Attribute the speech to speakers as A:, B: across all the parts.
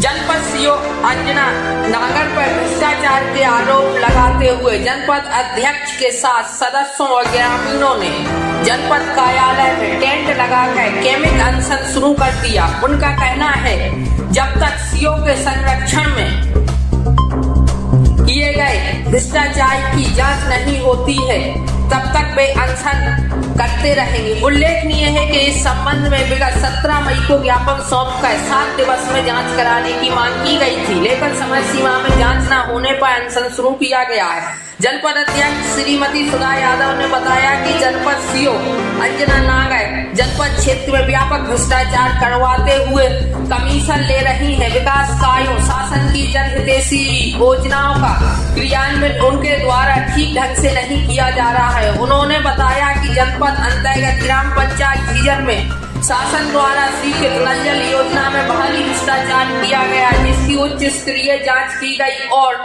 A: जनपद सीओ अंजना नागर पर भ्रष्टाचार के आरोप लगाते हुए जनपद अध्यक्ष के साथ सदस्यों और ग्रामीणों ने जनपद कार्यालय में टेंट लगाकर कैमिक अनशन शुरू कर दिया। उनका कहना है जब तक सीओ के संरक्षण में किए गए भ्रष्टाचार की जांच नहीं होती है तब तक वे अनशन करते रहेंगे। उल्लेखनीय है कि इस संबंध में विगत 17 मई को ज्ञापन सौंपकर 7 दिवस में जांच कराने की मांग की गई थी, लेकिन समय सीमा में जांच न होने पर अनशन शुरू किया गया है। जनपद अध्यक्ष श्रीमती सुधा यादव ने बताया कि जनपद सीओ अंजना नागर जनपद क्षेत्र में व्यापक भ्रष्टाचार करवाते हुए कमीशन ले रही है। विकास कार्यों, शासन की जनहितैषी योजनाओं का क्रियान्वयन उनके द्वारा ठीक ढंग से नहीं किया जा रहा है। उन्होंने बताया कि जनपद अंतर्गत ग्राम पंचायत झीजर में शासन द्वारा स्वीकृत नल जल योजना में भारी भ्रष्टाचार किया गया, जिसकी उच्च स्तरीय जाँच की गई और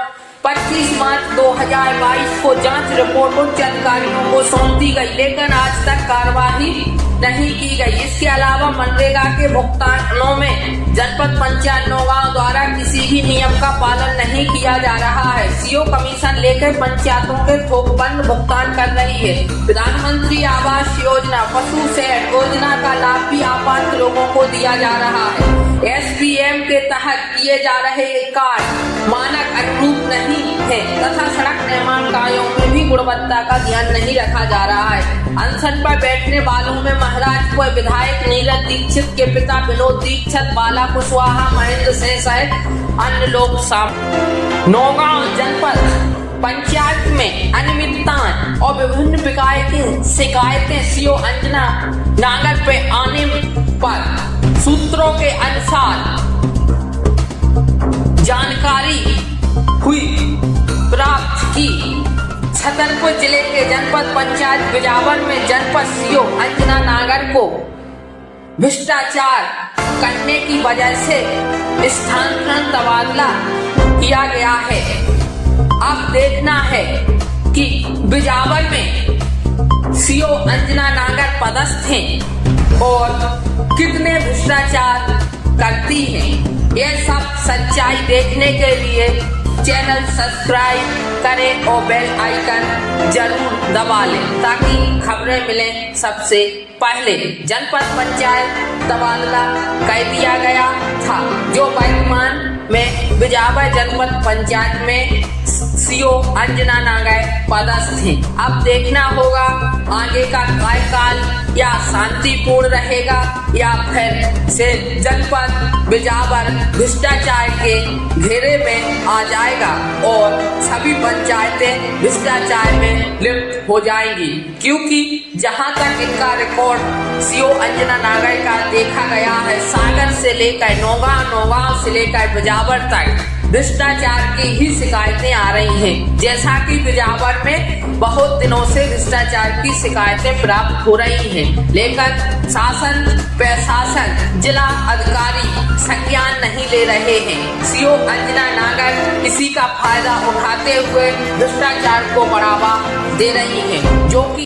A: 25 मार्च 2022 को जांच रिपोर्ट उच्च अधिकारियों को सौंप दी गई, लेकिन आज तक कार्रवाई नहीं की गई। इसके अलावा मनरेगा के भुगतानों में जनपद पंचायत नौगांव द्वारा किसी भी नियम का पालन नहीं किया जा रहा है। सीओ कमीशन लेकर पंचायतों के थोकबंद भुगतान कर रही है। प्रधानमंत्री आवास योजना, पशु शेड योजना का लाभ भी आपात्र लोगों को दिया जा रहा है। SPM के तहत किए जा रहे कार्य मानक अनुरूप नहीं है तथा सड़क निर्माण कार्यों में भी गुणवत्ता का ध्यान नहीं रखा जा रहा है। अनशन पर बैठने वालों में महाराजपुर विधायक नीरज दीक्षित के पिता विनोद दीक्षित, बाला कुशवाहा, महेंद्र सिंह सहित अन्य लोग शामिल। नौगांव जनपद पंचायत में अनियमितताएं और विभिन्न प्रकार की शिकायतें सीओ अंजना नागर पे आने पर सूत्रों के अनुसार जानकारी हुई प्राप्त की छतरपुर जिले के जनपद पंचायत बिजावर में जनपद सीओ अंजना नागर को भ्रष्टाचार करने की वजह से स्थानांतरण तबादला किया गया है। अब देखना है कि बिजावर में सीओ अंजना नागर पदस्थ हैं और कितने भ्रष्टाचार करती हैं। यह सब सच्चाई देखने के लिए चैनल सब्सक्राइब करें और बेल आइकन जरूर दबा लें ताकि खबरें मिलें सबसे पहले। जनपद पंचायत तबादला कर दिया गया था जो वर्तमान में बिजावर जनपद पंचायत में सीओ अंजना नागर पदस्थ हैं। अब देखना होगा आगे का कार्यकाल या शांतिपूर्ण रहेगा या फिर से जनपद बिजावर भ्रष्टाचार के घेरे में आ जाएगा और सभी पंचायतें भ्रष्टाचार में लिप्त हो जाएंगी, क्योंकि जहां तक इनका रिकॉर्ड सीओ अंजना नागर का देखा गया है, सागर से लेकर नौगांव, नौगांव से लेकर बिजावर तक भ्रष्टाचार की ही शिकायतें आ रही हैं। जैसा कि बिजावर में बहुत दिनों से भ्रष्टाचार की शिकायतें प्राप्त हो रही हैं, लेकिन शासन प्रशासन जिला अधिकारी संज्ञान नहीं ले रहे हैं। सीओ अंजना नागर किसी का फायदा उठाते हुए भ्रष्टाचार को बढ़ावा दे रही हैं, जो कि